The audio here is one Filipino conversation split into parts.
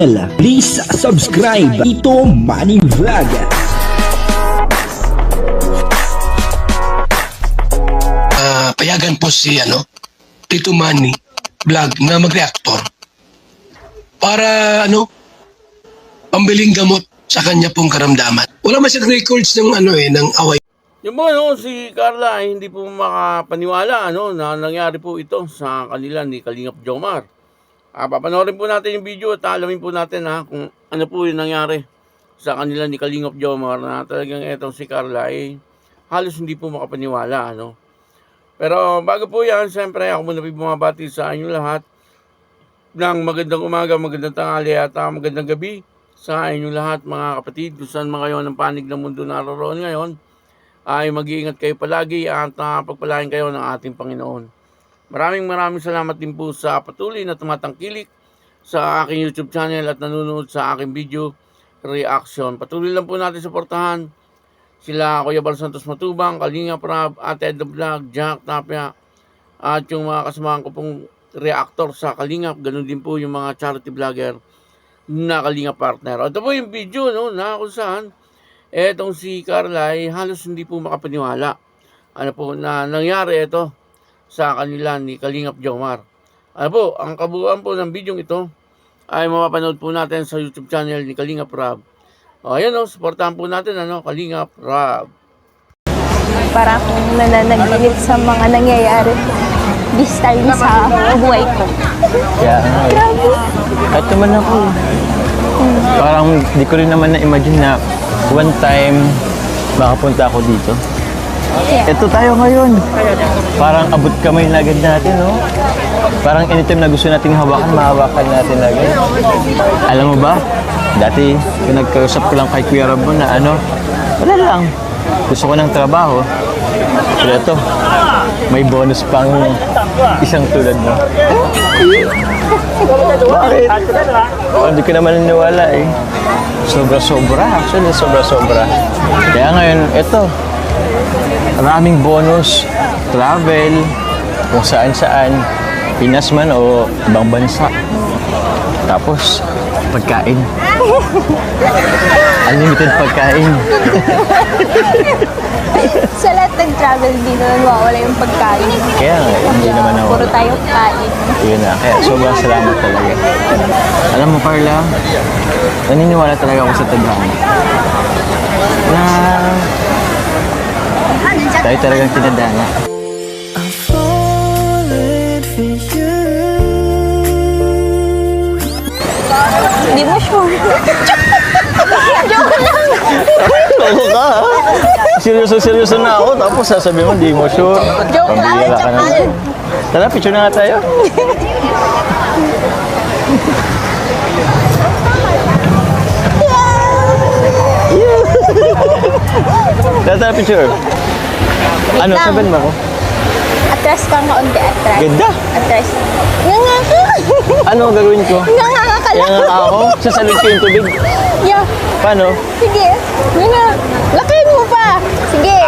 Please subscribe Tito Manny Vlog. Payagan po si Tito Manny Vlog na mag-reactor para pambiling gamot sa kanya pong karamdaman. Wala masyadong records ng ng away. Yung po, si Carla ay hindi po makapaniwala na nangyari po ito sa kanila ni Kalingap Jomar. Papanoorin po natin yung video at alamin po natin kung ano po yung nangyari sa kanila ni Kalingap Jomar na talagang etong si Carla ay halos hindi po makapaniwala. Pero bago po yan, siyempre ako muna po bumabati sa inyo lahat ng magandang umaga, magandang tanghali at magandang gabi sa inyo lahat mga kapatid. Kung saan mga kayo ng panig ng mundo naroon ngayon, ay mag-iingat kayo palagi at pagpalain kayo ng ating Panginoon. Maraming salamat din po sa patuloy na tumatangkilik sa aking YouTube channel at nanonood sa aking video reaction. Patuloy lang po natin suportahan sila Kuya Bal Santos Matubang, Kalingap Rab, Ate Ed the Vlog, Jack Tapia at yung mga kasamahan ko pong reactor sa Kalingap. Ganun din po yung mga charity vlogger na Kalingap partner. Ito po yung video na kung saan etong si Carla ay halos hindi po makapaniwala na nangyari ito sa kanila ni Kalingap Jomar. Ang kabuuan po ng video ito ay mapapanood po natin sa YouTube channel ni Kalingap Rab. Ayan supportahan po natin Kalingap Rab. Para akong nananaginip sa mga nangyayari this time sa buhay ko. Kaya Grabe. kahit naman ako, parang di ko rin naman na-imagine na one time makapunta ako dito. Yeah. Ito tayo ngayon. Parang abot kamay na agad natin, no? Parang anytime na gusto nating hawakan, mahawakan natin agad. Alam mo ba, dati pinagkausap ko lang kay Kuya Rab na wala lang. Gusto ko ng trabaho. Pero ito, may bonus pang isang tulad mo. Bakit? Hindi ko naman naniwala eh. Sobra-sobra. Actually, sobra-sobra. Kaya ngayon, ito. Maraming bonus, travel, kung saan-saan, Pinas man o ibang bansa. Tapos, pagkain. Unlimited pagkain. Sa lahat ng travel dito, nawawala yung pagkain. Kaya nga, hindi naman ako. Puro tayo kain. Yun na, kaya sobrang salamat talaga. Alam mo, Carla, naniniwala talaga ako sa tadhana. Na tayo talagang tinadhana. Hindi mo sure. Joke lang. Loko ka, ha? Seryoso na ako, tapos sasabihin mo, di mo sure. Joke lang. Pambihira ka naman. Tara, picture na nga tayo. Tara, picture. Ano, lang. sabihin mo ako? Atras kang kaunti, atras. Ganda. Atras. Nga nga ka. Ano ang gagawin ko? Nga nga ka Kaya lang. nga ako, sasalid ko yung tubig. Yeah. Paano? Sige. Nga nga. Lakihin mo pa. Sige.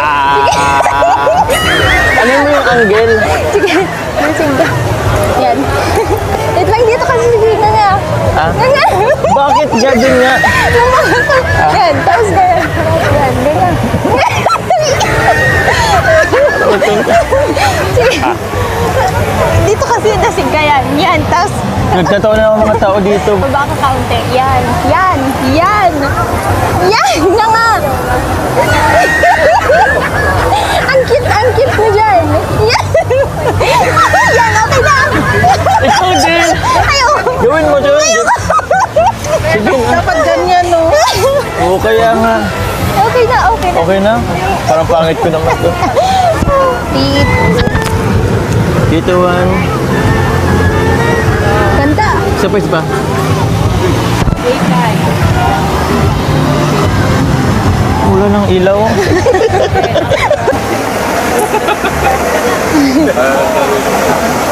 Ano mo yung angle? Sige. Sige. Yan. Wait lang dito kasi sige nga nga. Ha? Nga nga. Bakit ganyan nga? Yan. Tapos ganyan. Yan. Ganyan. Sige. Dito kasi nasig ka yan. Yan. Tapos Nagkataon na ang mga tao dito. baba ka kaunti. Yan. Yan. Yan. Yan. Nga nga. Ang cute mo dyan. Yan. Yan. Okay na. Ikaw din! Ayaw. Gawin mo dyan! Sige na. Dapat ganyan, no? Oo, kaya nga. Okay na, okay na. Okay na? Parang pangit ko naman to. Beat. Dito, Juan. Ganda. Isa pa. Wala ng ilaw.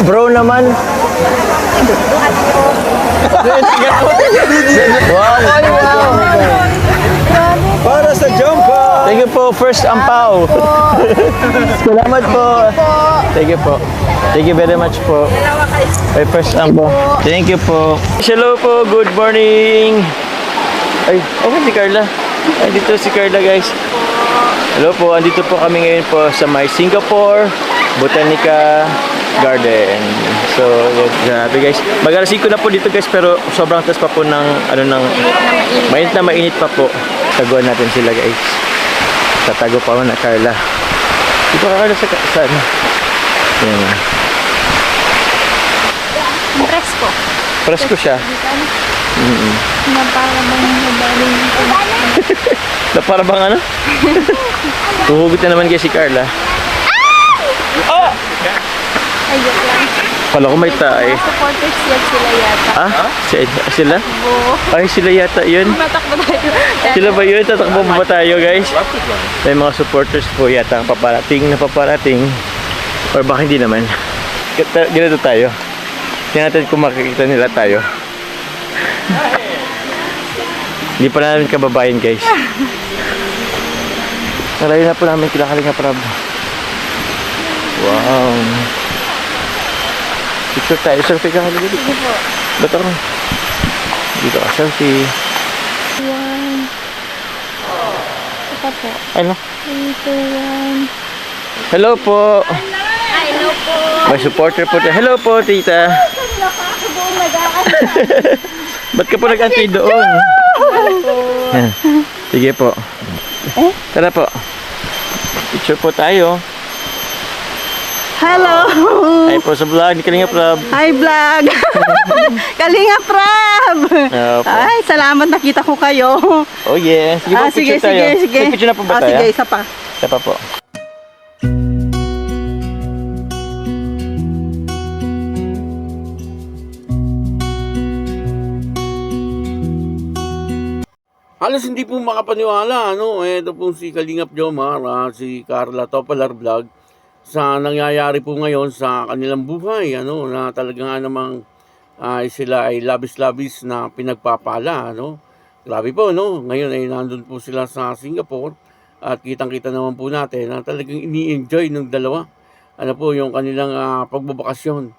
Bro naman. Wow! Para sa jump! Thank you po, first ampaw. Salamat po. Thank you po. Thank you very much po. Ay, first po. Thank you po. Hello po, good morning. Ay, okay si Carla. Ay, dito si Carla guys. Hello po, andito po kami ngayon po sa may Singapore Botanica Garden. So, yun, grabe guys. Mag-alas 5 na po dito guys, pero sobrang taas pa po ng, mainit pa po. Taguan natin sila guys. Tatago pa na Carla. Dito ka Carla sa ano? Yan. Presko. Presko siya. Na para bang nabaling Na para bang ano? Huhugot na naman guys si Carla. Oh! Ay, joke lang. Kala ko may tae. Supporters yan sila yata. Ah? Sila? Bo. Ay, sila yata yun. Matakbo tayo. Sila ba yun? Tatakbo ba tayo guys? May mga supporters po yata ang paparating. Or baka hindi naman. Ganito tayo. Tingnan natin kung makikita nila tayo. Hindi pa namin kababayan guys. Nalayo na po namin kila Kalinga Prab. Wow. Picture tayo. Selfie ka Kalinga dito. Ba't ako? Dito ka selfie. One. Ito po. Ano? Ito one. Hello po. Hello po. May supporter po. Hello po tita. Ba't ka po nag-antay doon? Yan. Sige po. Tara po. Picture po tayo. Hello! Ay po sa vlog ni Kalinga Prab. Hi vlog! Kalinga Prab! Opo. Ay, salamat nakita ko kayo. Oh yeah. Sige po, Sige, picture tayo. sige. May picture na po ba tayo? Sige, isa pa. Isa pa po. Halos hindi po makapaniwala, ano, ito po si Kalingap Jomar, si Carla Topalar Vlog, sa nangyayari po ngayon sa kanilang buhay, ano, na talaga nga namang sila ay labis-labis na pinagpapala, ano. Grabe po, no, ngayon ay nandun po sila sa Singapore, at kitang-kita naman po natin na talagang ini-enjoy ng dalawa, ano po, yung kanilang pagbabakasyon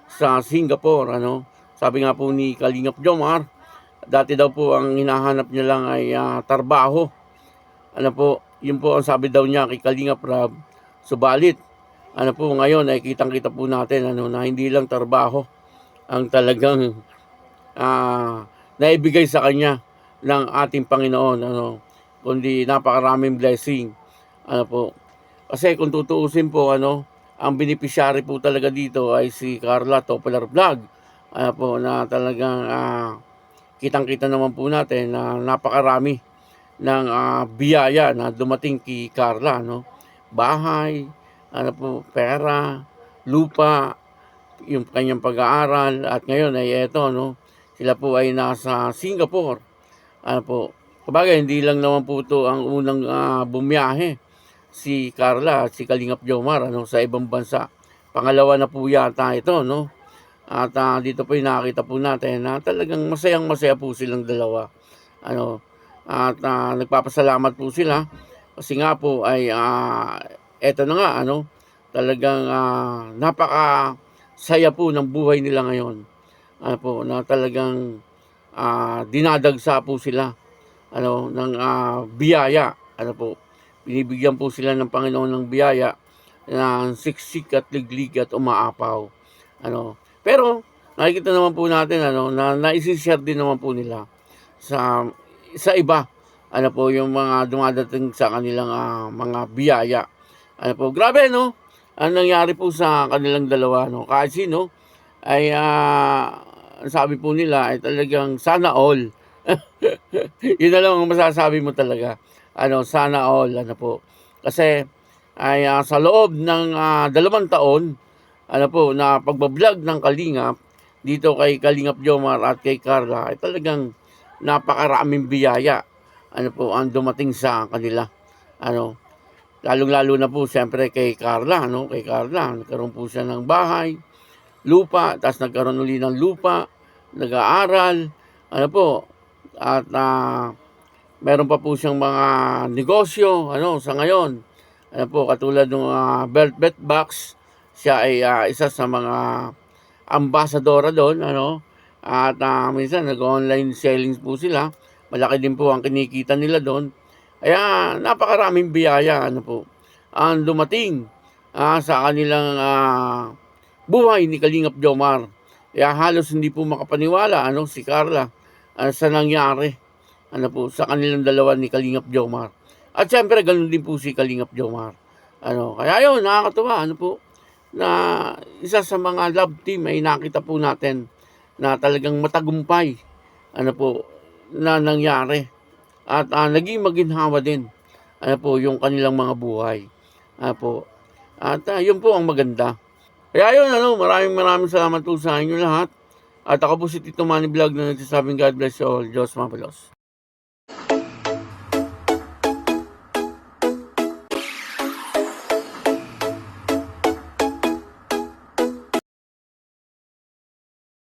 sa Singapore, ano. Sabi nga po ni Kalingap Jomar, dati daw po ang hinahanap niya lang ay trabaho. Ano po, yun po ang sabi daw niya kay Kalingap Prab. Subalit, ano po ngayon ay kitang-kita po natin ano, na hindi lang trabaho ang talagang naibigay sa kanya ng ating Panginoon. Ano, kundi napakaraming blessing. Ano po, kasi kung tutuusin po, ano, ang beneficiary po talaga dito ay si Carla Topalar Vlog. Ano po, na talagang kitang-kita naman po natin na napakarami ng biyaya na dumating kay Carla, no? Bahay, ano po, pera, lupa, yung kanyang pag-aaral, at ngayon ay eto, no? Sila po ay nasa Singapore. Ano po, kabagay, hindi lang naman po ito ang unang bumiyahe si Carla at si Kalingap Jomar, ano, sa ibang bansa. Pangalawa na po yata ito, no? At dito po yung nakakita po natin na talagang masayang-masaya po silang dalawa. Ano, at nagpapasalamat po sila kasi nga po ay eto na nga, ano, talagang napakasaya po ng buhay nila ngayon. Ano po, na talagang dinadagsa po sila, ano, ng biyaya. Ano po, binibigyan po sila ng Panginoon ng biyaya na siksik at liglig at umaapaw. Ano, pero nakikita naman po natin, ano, na naisi-share din naman po nila sa iba, ano po, yung mga dumadating sa kanilang mga biyaya. Ano po, grabe, no? Ang nangyari po sa kanilang dalawa, no? Kahit sino ay sabi po nila ay talagang sana all. Yun na lang ang masasabi mo talaga. Ano, sana all, ano po. Kasi ay sa loob ng 2 taon, ano po, na pagbablog ng Kalingap dito kay Kalingap Jomar at kay Carla ay talagang napakaraming biyaya, ano po, ang dumating sa kanila. Ano, lalong-lalo na po siyempre kay Carla, no? Kay Carla, nagkaroon po siya ng bahay, lupa, tapos nagkaroon uli ng lupa, nag-aaral, ano po, at meron pa po siyang mga negosyo, ano, sa ngayon. Ano po, katulad ng belt box siya ay isa sa mga ambassadora doon, ano, at minsan nag-online selling po sila. Malaki din po ang kinikita nila doon. Kaya napakaraming biyaya ano po ang dumating sa kanilang buhay ni Kalingap Jomar. Kaya halos hindi po makapaniwala ano si Carla sa nangyari ano po sa kanilang dalawa ni Kalingap Jomar. At syempre ganun din po si Kalingap Jomar. Ano, kaya yun nakakatuwa ano po na isa sa mga love team ay nakita po natin na talagang matagumpay ano po na nangyari at naging maginhawa din ano po yung kanilang mga buhay po at yun po ang maganda. Kaya yun ano, maraming salamat po sa inyo lahat at ako po si Tito Manny Vlog na nagsasabing God bless you all. Diyos mapalos.